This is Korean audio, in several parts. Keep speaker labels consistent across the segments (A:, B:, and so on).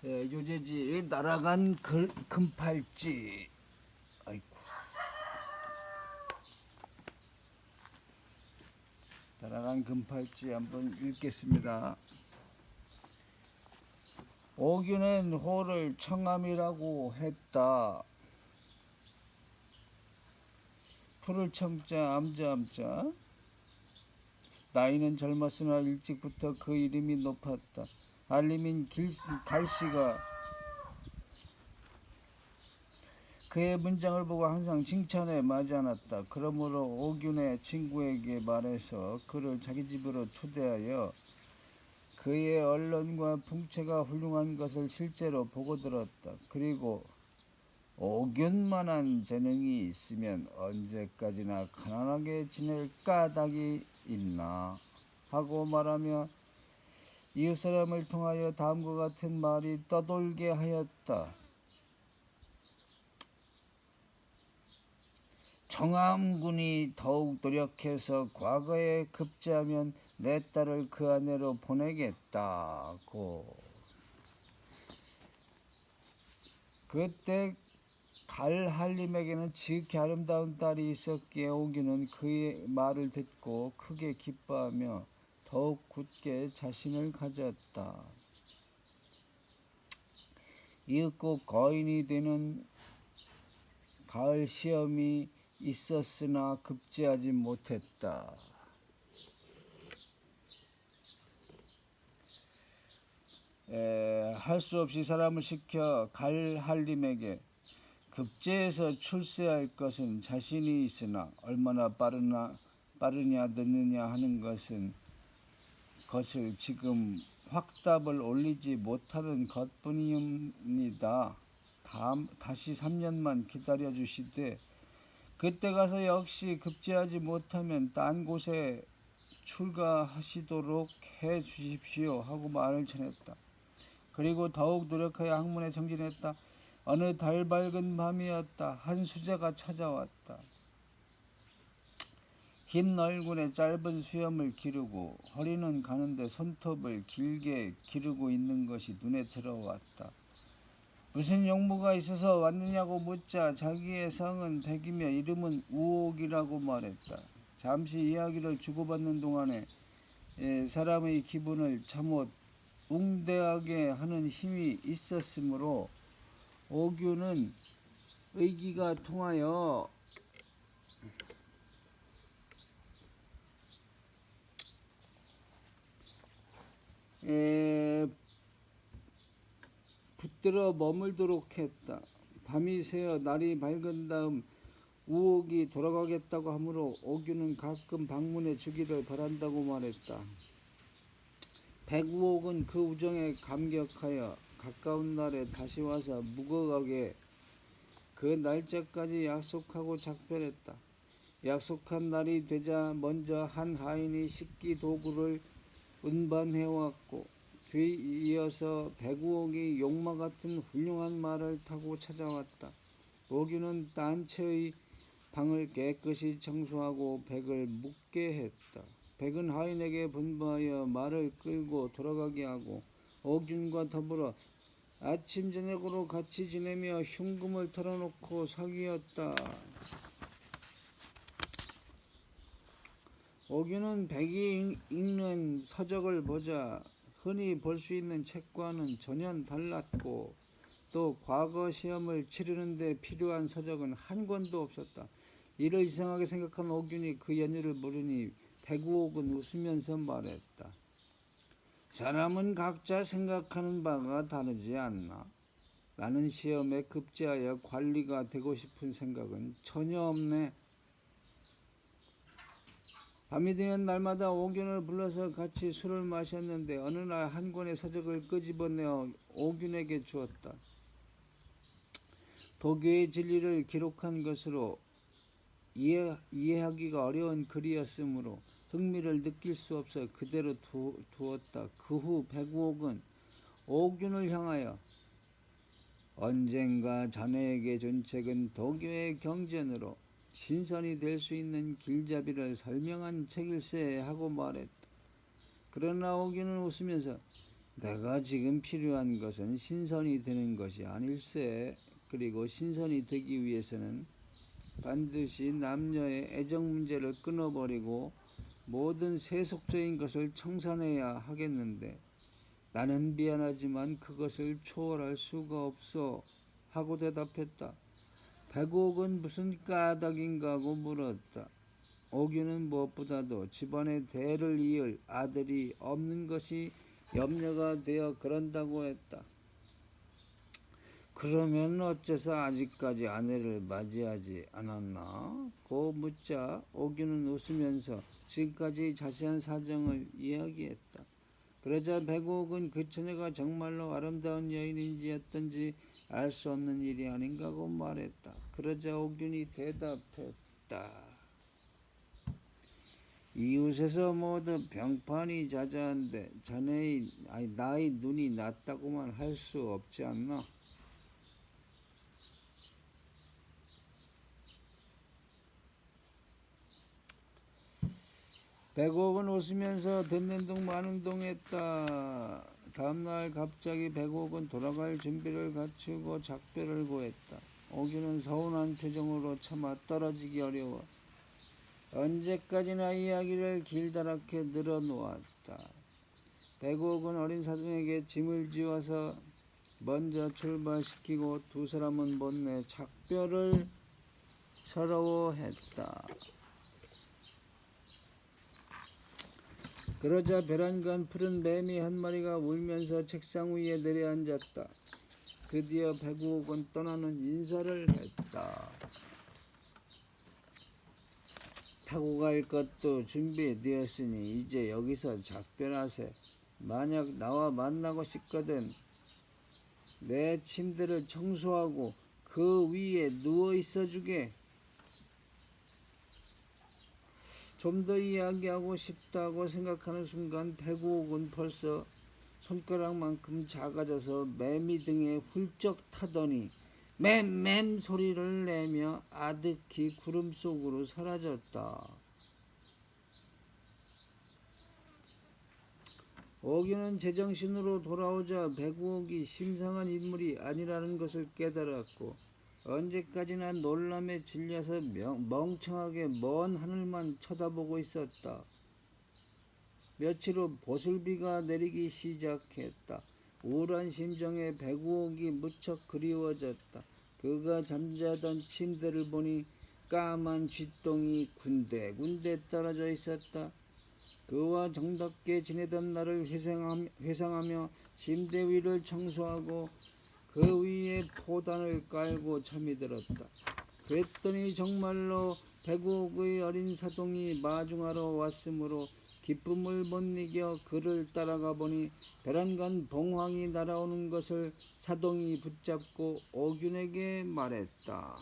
A: 요제지 날아간 금팔찌. 아이고. 날아간 금팔찌 한번 읽겠습니다. 오균은 호를 청암이라고 했다. 풀을 청자 암자 암자. 나이는 젊었으나 일찍부터 그 이름이 높았다. 알림인 갈씨가 그의 문장을 보고 항상 칭찬에 마지 않았다. 그러므로 오균의 친구에게 말해서 그를 자기 집으로 초대하여 그의 언론과 풍채가 훌륭한 것을 실제로 보고 들었다. 그리고 오균만한 재능이 있으면 언제까지나 가난하게 지낼 까닭이 있나 하고 말하며 이웃사람을 통하여 다음과 같은 말이 떠돌게 하였다. 청암군이 더욱 노력해서 과거에 급제하면 내 딸을 그 아내로 보내겠다고. 그때 갈할림에게는 지극히 아름다운 딸이 있었기에 오균은 그의 말을 듣고 크게 기뻐하며 더욱 굳게 자신을 가졌다. 이윽고 거인이 되는 가을 시험이 있었으나 급제하지 못했다. 할 수 없이 사람을 시켜 갈할림에게 급제해서 출세할 것은 자신이 있으나 얼마나 빠르냐 늦느냐 하는 것을 지금 확답을 올리지 못하는 것뿐입니다. 다시 3년만 기다려 주시되 그때 가서 역시 급제하지 못하면 딴 곳에 출가하시도록 해 주십시오 하고 말을 전했다. 그리고 더욱 노력하여 학문에 정진했다. 어느 달 밝은 밤이었다. 한 수자가 찾아왔다. 흰 얼굴에 짧은 수염을 기르고 허리는 가는데 손톱을 길게 기르고 있는 것이 눈에 들어왔다. 무슨 용무가 있어서 왔느냐고 묻자 자기의 성은 백이며 이름은 우옥이라고 말했다. 잠시 이야기를 주고받는 동안에 사람의 기분을 참못 웅대하게 하는 힘이 있었으므로 오균은 의기가 통하여 붙들어 머물도록 했다. 밤이 새어 날이 밝은 다음 우옥이 돌아가겠다고 하므로 오균은 가끔 방문해 주기를 바란다고 말했다. 백우옥은 그 우정에 감격하여 가까운 날에 다시 와서 묵어가게 그 날짜까지 약속하고 작별했다. 약속한 날이 되자 먼저 한 하인이 식기 도구를 운반해왔고 뒤이어서 백우옥이 용마 같은 훌륭한 말을 타고 찾아왔다. 오균은 딴 채의 방을 깨끗이 청소하고 백을 묵게 했다. 백은 하인에게 분부하여 말을 끌고 돌아가게 하고 오균과 더불어 아침 저녁으로 같이 지내며 흉금을 털어놓고 사귀었다. 오균은 백이 읽는 서적을 보자 흔히 볼 수 있는 책과는 전혀 달랐고 또 과거 시험을 치르는데 필요한 서적은 한 권도 없었다. 이를 이상하게 생각한 오균이 그 연유를 물으니 백우옥은 웃으면서 말했다. 사람은 각자 생각하는 바가 다르지 않나? 나는 시험에 급제하여 관리가 되고 싶은 생각은 전혀 없네. 밤이 되면 날마다 오균을 불러서 같이 술을 마셨는데 어느 날 한 권의 서적을 끄집어내어 오균에게 주었다. 도교의 진리를 기록한 것으로 이해하기가 어려운 글이었으므로 흥미를 느낄 수 없어 그대로 두었다. 그 후 백우옥은 오균을 향하여 언젠가 자네에게 준 책은 도교의 경전으로 신선이 될 수 있는 길잡이를 설명한 책일세 하고 말했다. 그러나 오균은 웃으면서 내가 지금 필요한 것은 신선이 되는 것이 아닐세. 그리고 신선이 되기 위해서는 반드시 남녀의 애정 문제를 끊어버리고 모든 세속적인 것을 청산해야 하겠는데 나는 미안하지만 그것을 초월할 수가 없어 하고 대답했다. 백옥은 무슨 까닭인가 하고 물었다. 옥유는 무엇보다도 집안의 대를 이을 아들이 없는 것이 염려가 되어 그런다고 했다. 그러면 어째서 아직까지 아내를 맞이하지 않았나? 고 묻자 옥유는 웃으면서 지금까지 자세한 사정을 이야기했다. 그러자 백옥은 그 처녀가 정말로 아름다운 여인인지 어떤지 알 수 없는 일이 아닌가고 말했다. 그러자 옥균이 대답했다. 이웃에서 모두 병판이 자자한데 자네의 나의 눈이 낮다고만 할 수 없지 않나? 백옥은 웃으면서 듣는 둥 마는 둥 했다. 다음날 갑자기 백옥은 돌아갈 준비를 갖추고 작별을 고했다. 옥유는 서운한 표정으로 차마 떨어지기 어려워 언제까지나 이야기를 길다랗게 늘어놓았다. 백옥은 어린 사돈에게 짐을 지어서 먼저 출발시키고 두 사람은 못내 작별을 서러워했다. 그러자 베란간 푸른 매미 한 마리가 울면서 책상 위에 내려앉았다. 드디어 백옥은 떠나는 인사를 했다. 타고 갈 것도 준비되었으니 이제 여기서 작별하세. 만약 나와 만나고 싶거든 내 침대를 청소하고 그 위에 누워 있어 주게. 좀 더 이야기하고 싶다고 생각하는 순간 백옥은 벌써 손가락만큼 작아져서 매미 등에 훌쩍 타더니 맴맴 소리를 내며 아득히 구름 속으로 사라졌다. 옥유는 제정신으로 돌아오자 백옥이 심상한 인물이 아니라는 것을 깨달았고 언제까지나 놀람에 질려서 멍청하게 먼 하늘만 쳐다보고 있었다. 며칠 후 보슬비가 내리기 시작했다. 우울한 심정에 백옥이 무척 그리워졌다. 그가 잠자던 침대를 보니 까만 쥐똥이 군데군데 떨어져 있었다. 그와 정답게 지내던 날을 회상하며 침대 위를 청소하고 그 위에 포단을 깔고 잠이 들었다. 그랬더니 정말로 백옥의 어린 사동이 마중하러 왔으므로 기쁨을 못 이겨 그를 따라가 보니 베란간 봉황이 날아오는 것을 사동이 붙잡고 옥윤에게 말했다.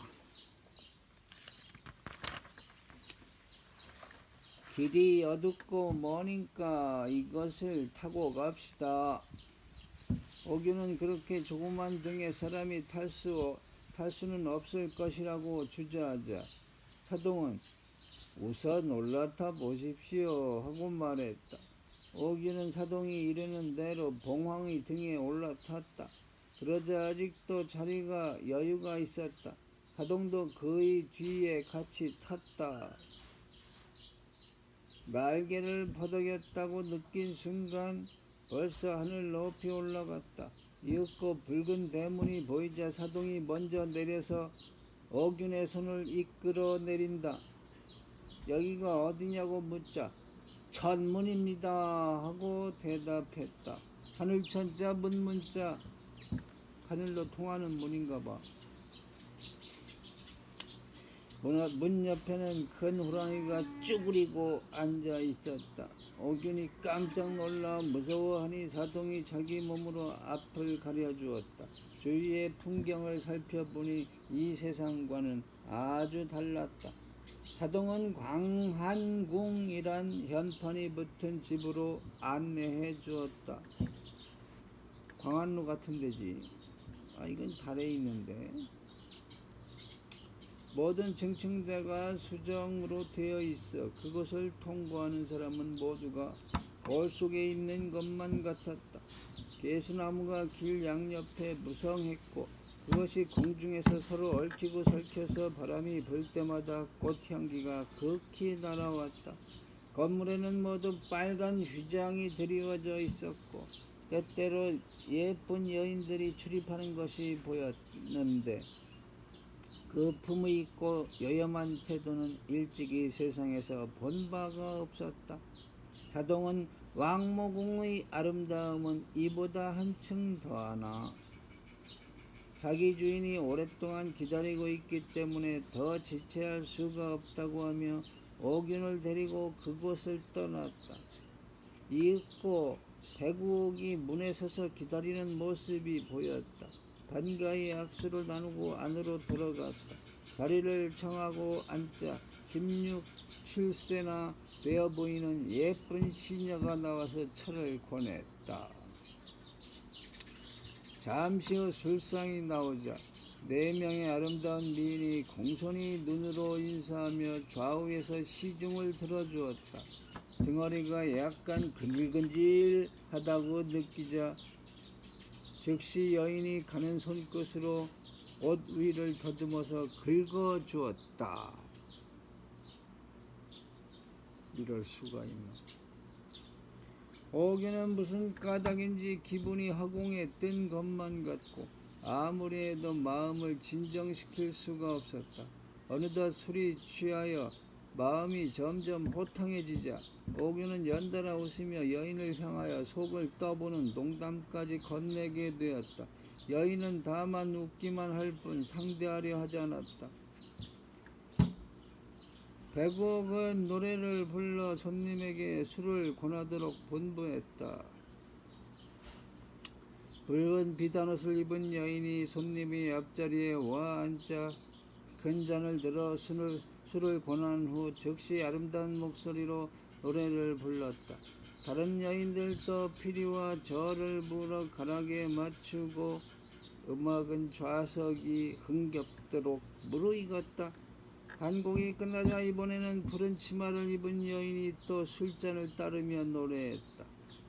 A: 길이 어둡고 머니까 이것을 타고 갑시다. 옥유는 그렇게 조그만 등에 사람이 탈 수는 없을 것이라고 주저하자 사동은 우선 올라타 보십시오 하고 말했다. 옥유는 사동이 이르는 대로 봉황이 등에 올라탔다. 그러자 아직도 자리가 여유가 있었다. 사동도 그의 뒤에 같이 탔다. 날개를 퍼덕였다고 느낀 순간 벌써 하늘 높이 올라갔다. 이윽고 붉은 대문이 보이자 사동이 먼저 내려서 옥윤의 손을 이끌어 내린다. 여기가 어디냐고 묻자 천문입니다 하고 대답했다. 하늘천자 문문자 하늘로 통하는 문인가 봐. 문 옆에는 큰 호랑이가 쭈그리고 앉아 있었다. 옥윤이 깜짝 놀라 무서워하니 사동이 자기 몸으로 앞을 가려주었다. 주위의 풍경을 살펴보니 이 세상과는 아주 달랐다. 사동은 광한궁이란 현판이 붙은 집으로 안내해 주었다. 광안루 같은 데지. 이건 달에 있는데. 모든 층층대가 수정으로 되어 있어 그곳을 통과하는 사람은 모두가 거울 속에 있는 것만 같았다. 개수나무가 길 양옆에 무성했고 그것이 공중에서 서로 얽히고 설켜서 바람이 불 때마다 꽃향기가 극히 날아왔다. 건물에는 모두 빨간 휘장이 드리워져 있었고 때때로 예쁜 여인들이 출입하는 것이 보였는데 그 품위 있고 여염한 태도는 일찍이 세상에서 본 바가 없었다. 자동은 왕모궁의 아름다움은 이보다 한층 더하나 자기 주인이 오랫동안 기다리고 있기 때문에 더 지체할 수가 없다고 하며 오균을 데리고 그곳을 떠났다. 이윽고 백우옥이 문에 서서 기다리는 모습이 보였다. 반가이 악수를 나누고 안으로 들어갔다. 자리를 청하고 앉자 16, 7세나 되어 보이는 예쁜 시녀가 나와서 차를 권했다. 잠시 후 술상이 나오자 4명의 아름다운 미인이 공손히 눈으로 인사하며 좌우에서 시중을 들어주었다. 등허리가 약간 근질근질하다고 느끼자 즉시 여인이 가는 손끝으로 옷 위를 더듬어서 긁어주었다. 이럴 수가 있나. 오균은 무슨 까닭인지 기분이 허공에 뜬 것만 같고 아무리 해도 마음을 진정시킬 수가 없었다. 어느덧 술이 취하여 마음이 점점 호탕해지자 오균은 연달아 웃으며 여인을 향하여 속을 떠보는 농담까지 건네게 되었다. 여인은 다만 웃기만 할 뿐 상대하려 하지 않았다. 백옥은 노래를 불러 손님에게 술을 권하도록 본부했다. 붉은 비단옷을 입은 여인이 손님이 앞자리에 와 앉자 큰 잔을 들어 술을 권한 후 즉시 아름다운 목소리로 노래를 불렀다. 다른 여인들도 피리와 저를 불어 가락에 맞추고 음악은 좌석이 흥겹도록 무르익었다. 한 곡이 끝나자 이번에는 푸른 치마를 입은 여인이 또 술잔을 따르며 노래했다.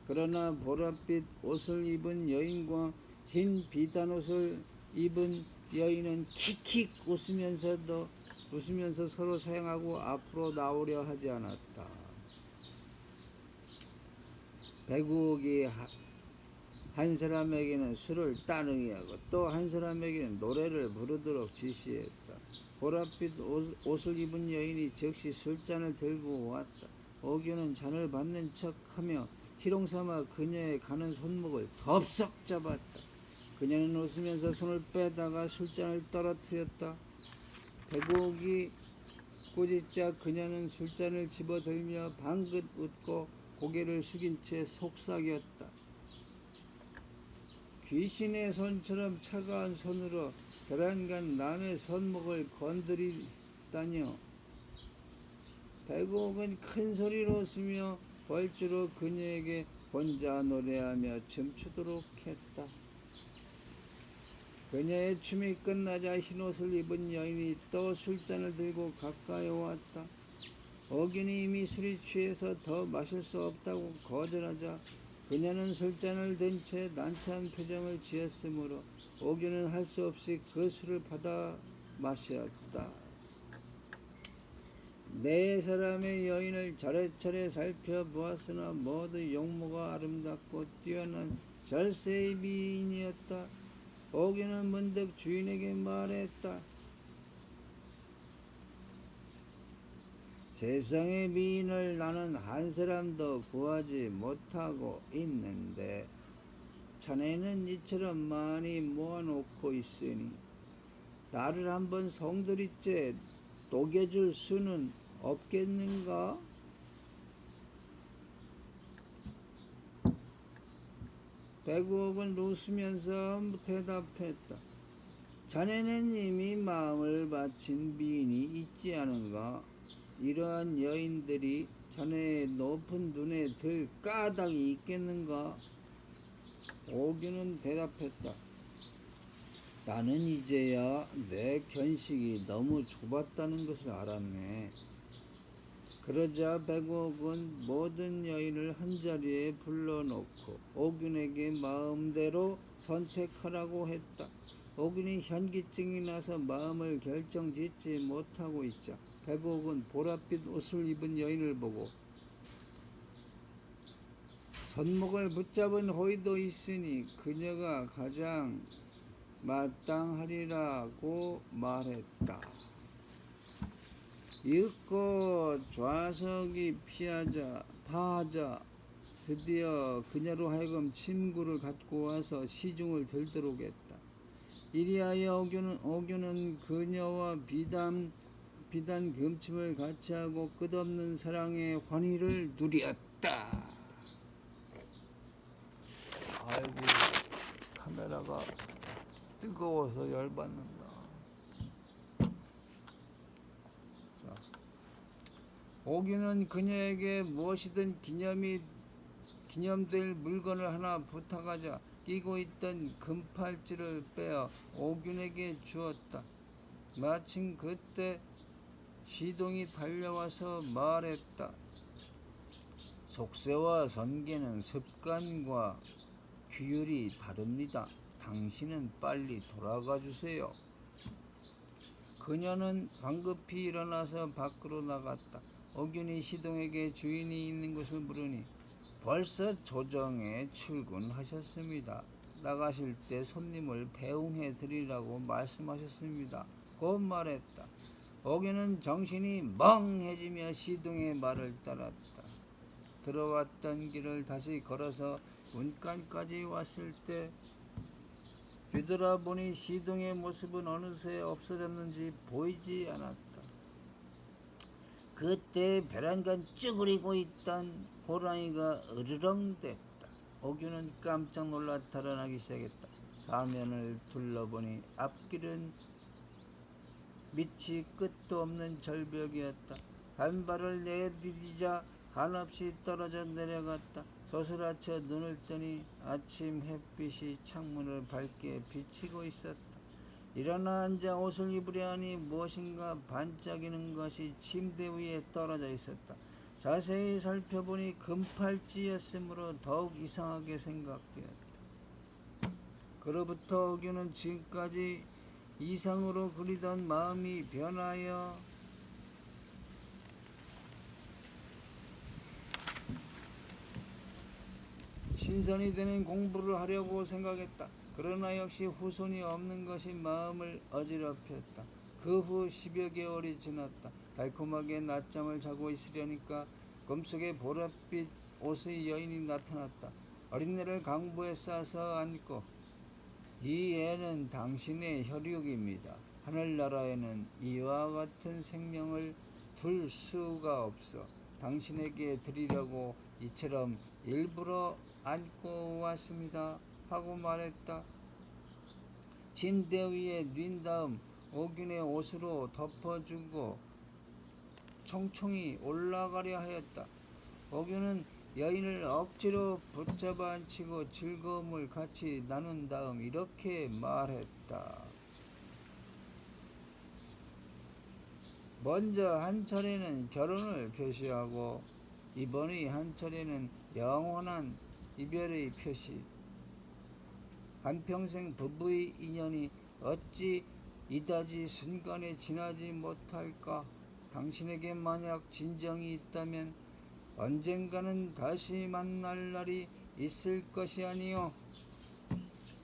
A: 그러나 보랏빛 옷을 입은 여인과 흰 비단옷을 입은 여인은 킥킥 웃으면서 서로 사양하고 앞으로 나오려 하지 않았다. 백우옥이 한 사람에게는 술을 따르게 하고 또 한 사람에게는 노래를 부르도록 지시했다. 보랏빛 옷을 입은 여인이 즉시 술잔을 들고 왔다. 오균은 잔을 받는 척하며 희롱삼아 그녀의 가는 손목을 덥석 잡았다. 그녀는 웃으면서 손을 빼다가 술잔을 떨어뜨렸다. 백옥이 꾸짖자 그녀는 술잔을 집어들며 방긋 웃고 고개를 숙인 채 속삭였다. 귀신의 손처럼 차가운 손으로 계란간 남의 손목을 건드리다니요. 백옥은 큰 소리로 웃으며 벌주로 그녀에게 혼자 노래하며 춤추도록 했다. 그녀의 춤이 끝나자 흰옷을 입은 여인이 또 술잔을 들고 가까이 왔다. 오균이 이미 술이 취해서 더 마실 수 없다고 거절하자 그녀는 술잔을 든 채 난처한 표정을 지었으므로 오균은 할 수 없이 그 술을 받아 마셨다. 4사람의 여인을 차례차례 살펴보았으나 모두 용모가 아름답고 뛰어난 절세의 미인이었다. 오균은 문득 주인에게 말했다. 세상의 미인을 나는 한 사람도 구하지 못하고 있는데 자네는 이처럼 많이 모아놓고 있으니 나를 한번 송두리째 녹여줄 수는 없겠는가? 백옥은 웃으면서 대답했다. 자네는 이미 마음을 바친 미인이 있지 않은가? 이러한 여인들이 자네의 높은 눈에 들 까닭이 있겠는가? 오균은 대답했다. 나는 이제야 내 견식이 너무 좁았다는 것을 알았네. 그러자 백옥은 모든 여인을 한자리에 불러놓고 옥윤에게 마음대로 선택하라고 했다. 옥윤이 현기증이 나서 마음을 결정짓지 못하고 있자 백옥은 보랏빛 옷을 입은 여인을 보고 손목을 붙잡은 호의도 있으니 그녀가 가장 마땅하리라고 말했다. 이윽고 좌석이 파하자 드디어 그녀로 하여금 침구를 갖고 와서 시중을 들도록 했다. 이리하여 옥윤은 그녀와 비단 금침을 같이 하고 끝없는 사랑의 환희를 누렸다. 아이고, 카메라가 뜨거워서 열받는다. 자, 옥윤은 그녀에게 무엇이든 기념될 물건을 하나 부탁하자 끼고 있던 금팔찌를 빼어 옥윤에게 주었다. 마침 그때 시동이 달려와서 말했다. 속세와 선계는 습관과 규율이 다릅니다. 당신은 빨리 돌아가 주세요. 그녀는 황급히 일어나서 밖으로 나갔다. 옥윤이 시동에게 주인이 있는 곳을 물으니 벌써 조정에 출근하셨습니다. 나가실 때 손님을 배웅해 드리라고 말씀하셨습니다. 곧 말했다. 옥윤은 정신이 멍해지며 시동의 말을 따랐다. 들어왔던 길을 다시 걸어서 문간까지 왔을 때 뒤돌아보니 시동의 모습은 어느새 없어졌는지 보이지 않았다. 그때 벼랑간 쭈그리고 있던 호랑이가 으르렁댔다. 옥윤은 깜짝 놀라 달아나기 시작했다. 사면을 둘러보니 앞길은 밑이 끝도 없는 절벽이었다. 한 발을 내디디자 한없이 떨어져 내려갔다. 소스라쳐 눈을 뜨니 아침 햇빛이 창문을 밝게 비치고 있었다. 일어나 앉아 옷을 입으려 하니 무엇인가 반짝이는 것이 침대 위에 떨어져 있었다. 자세히 살펴보니 금팔찌였으므로 더욱 이상하게 생각되었다. 그로부터 옥윤은 지금까지 이상으로 그리던 마음이 변하여 신선이 되는 공부를 하려고 생각했다. 그러나 역시 후손이 없는 것이 마음을 어지럽혔다. 그 후 10여 개월이 지났다. 달콤하게 낮잠을 자고 있으려니까 꿈속에 보랏빛 옷의 여인이 나타났다. 어린애를 강보에 싸서 안고 이 애는 당신의 혈육입니다. 하늘나라에는 이와 같은 생명을 둘 수가 없어 당신에게 드리려고 이처럼 일부러 안고 왔습니다. 하고 말했다. 침대 위에 뛴 다음 옥윤의 옷으로 덮어주고 총총히 올라가려 하였다. 옥윤은 여인을 억지로 붙잡아 앉히고 즐거움을 같이 나눈 다음 이렇게 말했다. 먼저 한 차례는 결혼을 표시하고 이번의 한 차례는 영원한 이별의 표시. 한평생 부부의 인연이 어찌 이다지 순간에 지나지 못할까? 당신에게 만약 진정이 있다면 언젠가는 다시 만날 날이 있을 것이 아니요.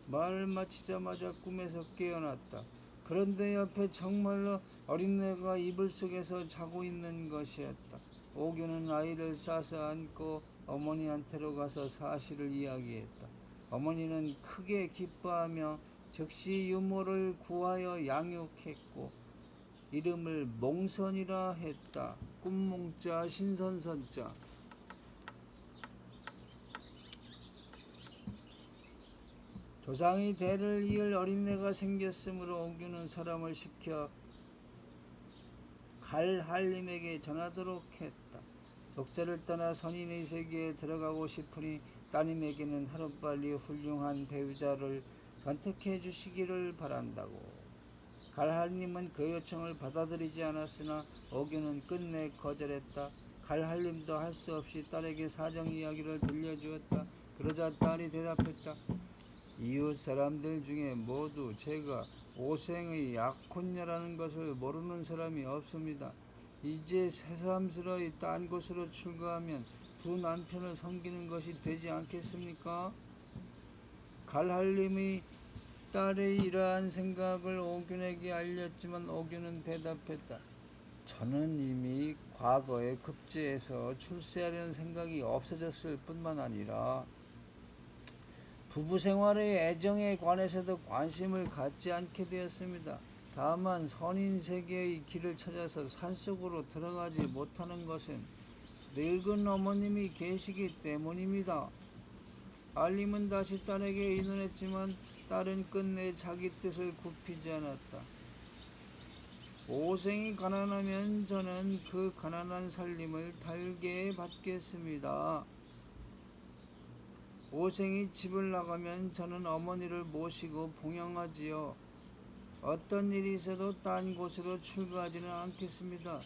A: 말을 마치자마자 꿈에서 깨어났다. 그런데 옆에 정말로 어린애가 이불 속에서 자고 있는 것이었다. 옥윤은 아이를 싸서 안고 어머니한테로 가서 사실을 이야기했다. 어머니는 크게 기뻐하며 즉시 유모를 구하여 양육했고 이름을 몽선이라 했다. 꿈몽자 신선선자. 조상의 대를 이을 어린애가 생겼으므로 옥윤은 사람을 시켜 갈할림에게 전하도록 했다. 족쇄를 떠나 선인의 세계에 들어가고 싶으니 따님에게는 하루빨리 훌륭한 배우자를 선택해 주시기를 바란다고. 갈할림은 그 요청을 받아들이지 않았으나 옥윤은 끝내 거절했다. 갈할림도 할 수 없이 딸에게 사정 이야기를 들려주었다. 그러자 딸이 대답했다. 이웃 사람들 중에 모두 제가 오생의 약혼녀라는 것을 모르는 사람이 없습니다. 이제 새삼스러이 딴 곳으로 출가하면 두 남편을 섬기는 것이 되지 않겠습니까? 갈할림이 딸의 이러한 생각을 오균에게 알렸지만 오균은 대답했다. 저는 이미 과거에 급제해서 출세하려는 생각이 없어졌을 뿐만 아니라 부부 생활의 애정에 관해서도 관심을 갖지 않게 되었습니다. 다만 선인세계의 길을 찾아서 산속으로 들어가지 못하는 것은 늙은 어머님이 계시기 때문입니다. 알림은 다시 딸에게 의논했지만 딸은 끝내 자기 뜻을 굽히지 않았다. 오생이 가난하면 저는 그 가난한 살림을 달게 받겠습니다. 오생이 집을 나가면 저는 어머니를 모시고 봉양하지요. 어떤 일이 있어도 딴 곳으로 출가하지는 않겠습니다.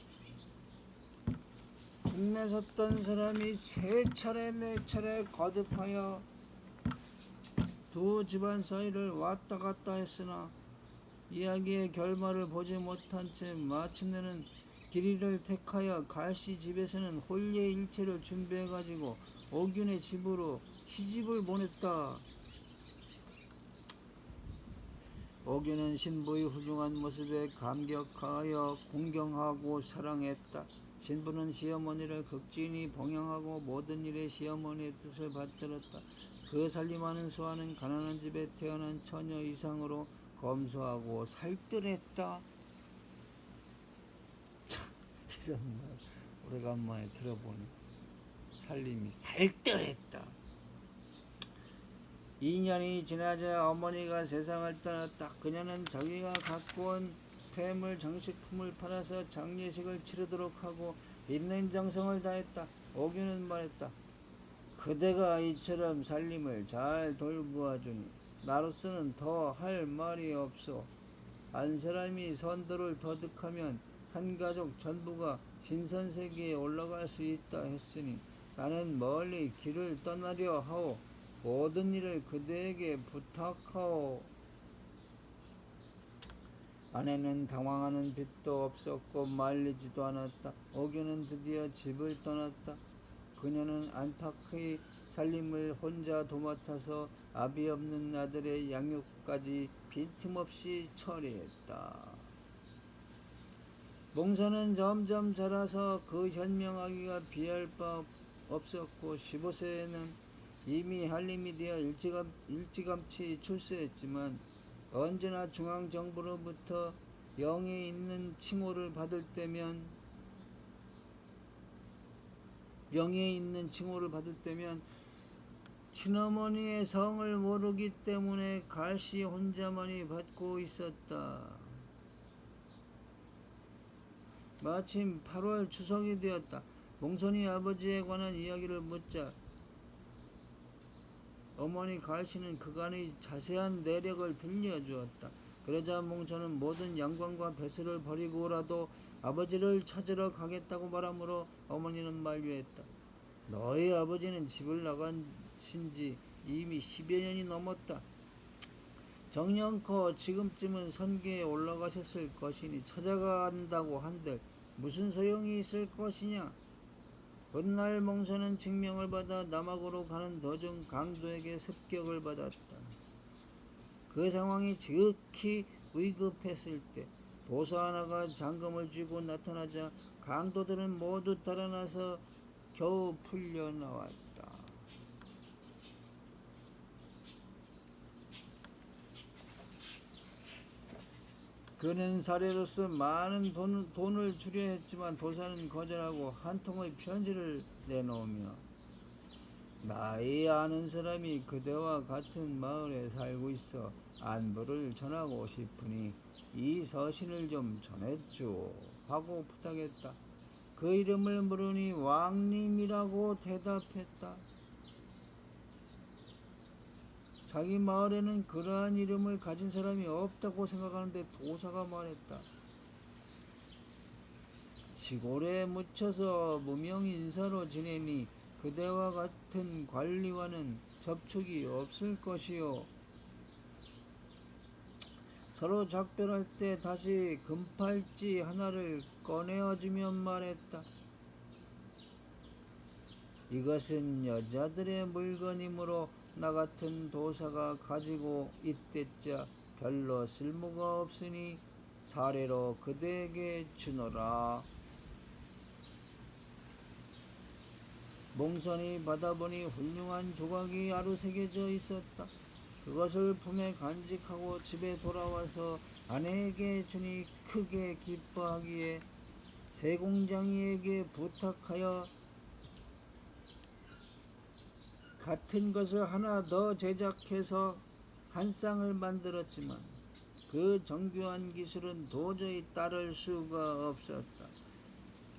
A: 중매 섰던 사람이 세 차례 네 차례 거듭하여 두 집안 사이를 왔다 갔다 했으나 이야기의 결말을 보지 못한 채 마침내는 길이를 택하여 갈씨 집에서는 혼례일체를 준비해가지고 오균의 집으로 시집을 보냈다. 오균은 신부의 훌륭한 모습에 감격하여 공경하고 사랑했다. 신부는 시어머니를 극진히 봉양하고 모든 일에 시어머니의 뜻을 받들었다. 그 살림하는 수아는 가난한 집에 태어난 처녀 이상으로 검소하고 살뜰했다. 참, 이런 말 오래간만에 들어보니 살림이 살뜰했다. 2년이 지나자 어머니가 세상을 떠났다. 그녀는 자기가 갖고 온 폐물 장식품을 팔아서 장례식을 치르도록 하고 있는 정성을 다했다. 오균은 말했다. 그대가 이처럼 살림을 잘 돌보아주니 나로서는 더 할 말이 없소. 한 사람이 선도를 터득하면 한 가족 전부가 신선세계에 올라갈 수 있다 했으니 나는 멀리 길을 떠나려 하오. 모든 일을 그대에게 부탁하오. 아내는 당황하는 빛도 없었고 말리지도 않았다. 오균은 드디어 집을 떠났다. 그녀는 안팎의 살림을 혼자 도맡아서 아비 없는 아들의 양육까지 빈틈없이 처리했다. 몽선은 점점 자라서 그 현명하기가 비할 바 없었고 15세에는 이미 한림이 되어 일찌감치 출세했지만 언제나 중앙정부로부터 영예 있는 칭호를 받을 때면 친어머니의 성을 모르기 때문에 갈씨 혼자만이 받고 있었다. 마침 8월 추석이 되었다. 몽선이 아버지에 관한 이야기를 묻자 어머니 갈씨는 그간의 자세한 내력을 들려주었다. 그러자 몽선은 모든 양관과 배설을 버리고라도 아버지를 찾으러 가겠다고 말하므로 어머니는 만류했다. 너희 아버지는 집을 나가신 지 이미 10여 년이 넘었다. 정년코 지금쯤은 선계에 올라가셨을 것이니 찾아간다고 한들 무슨 소용이 있을 것이냐. 훗날 몽선은 징명을 받아 남학으로 가는 도중 강도에게 습격을 받았다. 그 상황이 지극히 위급했을 때 도사 하나가 장검을 쥐고 나타나자 강도들은 모두 달아나서 겨우 풀려나왔다. 그는 사례로서 많은 돈을 주려 했지만 도사는 거절하고 한 통의 편지를 내놓으며 나의 아는 사람이 그대와 같은 마을에 살고 있어 안부를 전하고 싶으니 이 서신을 좀 전해주오 하고 부탁했다. 그 이름을 물으니 왕림이라고 대답했다. 자기 마을에는 그러한 이름을 가진 사람이 없다고 생각하는데 도사가 말했다. 시골에 묻혀서 무명인사로 지내니 그대와 같은 관리와는 접촉이 없을 것이요. 서로 작별할 때 다시 금팔찌 하나를 꺼내어주면 말했다. 이것은 여자들의 물건이므로 나 같은 도사가 가지고 있댔자 별로 쓸모가 없으니 사례로 그대에게 주노라. 몽선이 받아보니 훌륭한 조각이 아루새겨져 있었다. 그것을 품에 간직하고 집에 돌아와서 아내에게 주니 크게 기뻐하기에 세공장이에게 부탁하여 같은 것을 하나 더 제작해서 한 쌍을 만들었지만 그 정교한 기술은 도저히 따를 수가 없었다.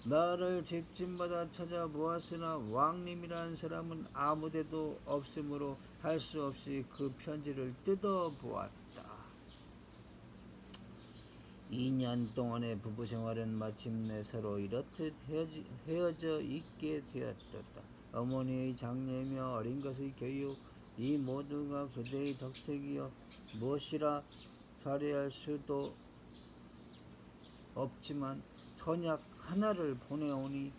A: 나를 집집마다 찾아보았으나 왕님이라는 사람은 아무데도 없으므로 할 수 없이 그 편지를 뜯어보았다. 2년 동안의 부부 생활은 마침내 서로 이렇듯 헤어져 있게 되었다. 어머니의 장례며 어린 것의 교육, 이 모두가 그대의 덕택이여 무엇이라 살해할 수도 없지만 선약 하나를 보내오니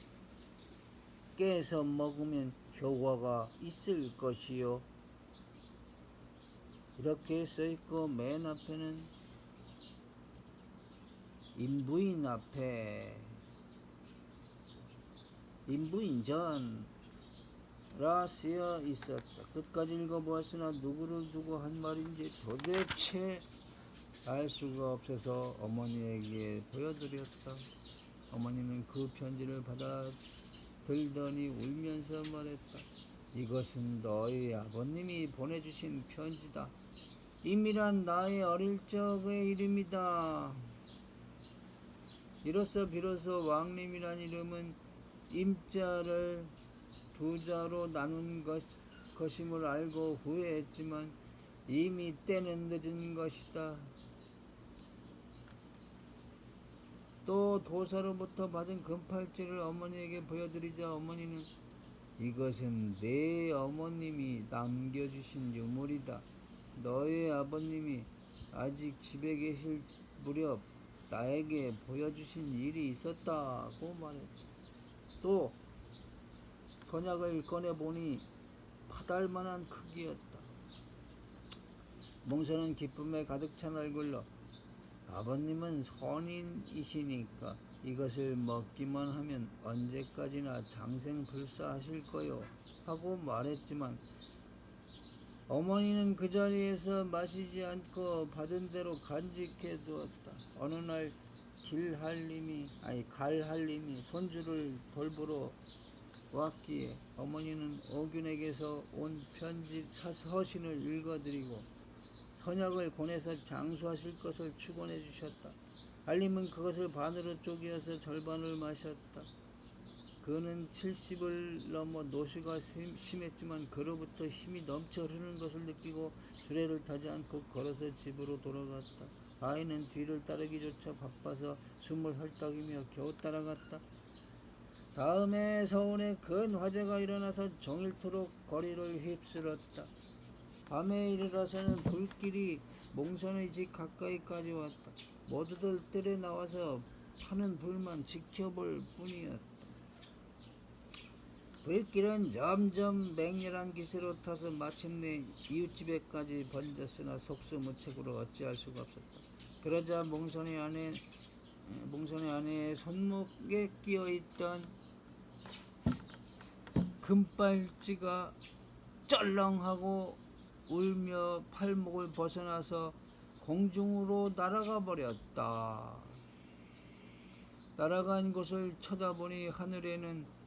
A: 깨서 먹으면 효과가 있을 것이요. 이렇게 써있고 맨 앞에는 인부인 앞에 인부인 전라 쓰여 있었다. 끝까지 읽어보았으나 누구를 두고 한 말인지 도대체 알 수가 없어서 어머니에게 보여드렸다. 어머니는 그 편지를 받아들더니 울면서 말했다. 이것은 너희 아버님이 보내주신 편지다. 임이란 나의 어릴 적의 이름이다. 이로써 비로소 왕님이란 이름은 임자를 두 자로 나눈 것임을 알고 후회했지만 이미 때는 늦은 것이다. 또 도사로부터 받은 금팔찌를 어머니에게 보여드리자 어머니는 이것은 내 어머님이 남겨주신 유물이다. 너의 아버님이 아직 집에 계실 무렵 나에게 보여주신 일이 있었다고 말했다. 또 선약을 꺼내보니 파달만한 크기였다. 몽선은 기쁨에 가득 찬 얼굴로 아버님은 선인이시니까 이것을 먹기만 하면 언제까지나 장생불사하실 거요 하고 말했지만 어머니는 그 자리에서 마시지 않고 받은 대로 간직해 두었다. 어느 날 갈할님이 손주를 돌보러 왔기에 어머니는 오균에게서 온 편지 서신을 읽어드리고 선약을 권해서 장수하실 것을 축원해 주셨다. 알림은 그것을 반으로 쪼개어서 절반을 마셨다. 그는 70을 넘어 노시가 심했지만 그로부터 힘이 넘쳐 흐르는 것을 느끼고 수레를 타지 않고 걸어서 집으로 돌아갔다. 아이는 뒤를 따르기조차 바빠서 숨을 헐떡이며 겨우 따라갔다. 다음에 서운에 큰 화재가 일어나서 종일토록 거리를 휩쓸었다. 밤에 이르러서는 불길이 몽선의 집 가까이까지 왔다. 모두들 뜰에 나와서 타는 불만 지켜볼 뿐이었다. 불길은 점점 맹렬한 기세로 타서 마침내 이웃집에까지 번졌으나 속수무책으로 어찌할 수가 없었다. 그러자 몽선의 아내의 손목에 끼어있던 금발찌가 쩔렁하고 울며 팔목을 벗어나서 공중으로 날아가 버렸다. 날아간 곳을 쳐다보니 하늘에는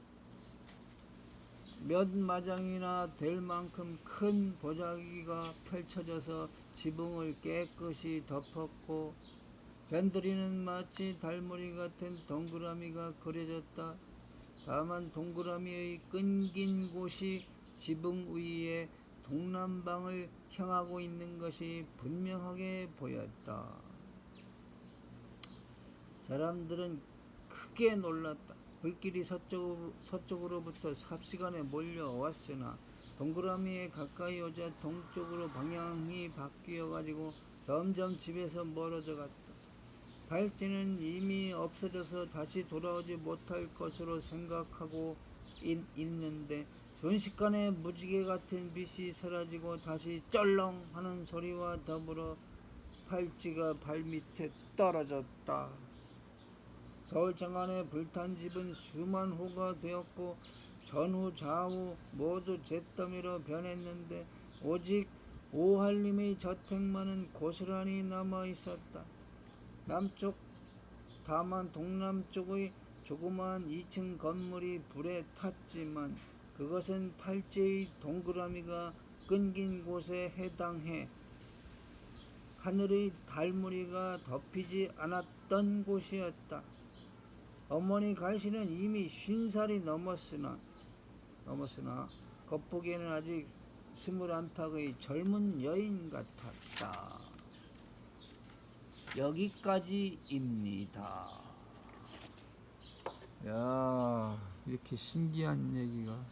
A: 몇 마장이나 될 만큼 큰 보자기가 펼쳐져서 지붕을 깨끗이 덮었고 변두리는 마치 달머리 같은 동그라미가 그려졌다. 다만 동그라미의 끊긴 곳이 지붕 위에 동남방을 향하고 있는 것이 분명하게 보였다. 사람들은 크게 놀랐다. 불길이 서쪽으로부터 삽시간에 몰려왔으나 동그라미에 가까이 오자 동쪽으로 방향이 바뀌어가지고 점점 집에서 멀어져 갔다. 발찌는 이미 없어져서 다시 돌아오지 못할 것으로 생각하고 있는데 순식간에 무지개 같은 빛이 사라지고 다시 쩔렁 하는 소리와 더불어 팔찌가 발밑에 떨어졌다. 서울 장안에 불탄 집은 수만 호가 되었고 전후 좌우 모두 잿더미로 변했는데 오직 오할림의 저택만은 고스란히 남아 있었다. 남쪽, 다만 동남쪽의 조그마한 2층 건물이 불에 탔지만 그것은 팔찌의 동그라미가 끊긴 곳에 해당해 하늘의 달무리가 덮이지 않았던 곳이었다. 어머니 갈씨는 이미 50살이 넘었으나 겉보기에는 아직 21의 젊은 여인 같았다. 여기까지입니다. 야, 이렇게 신기한 얘기가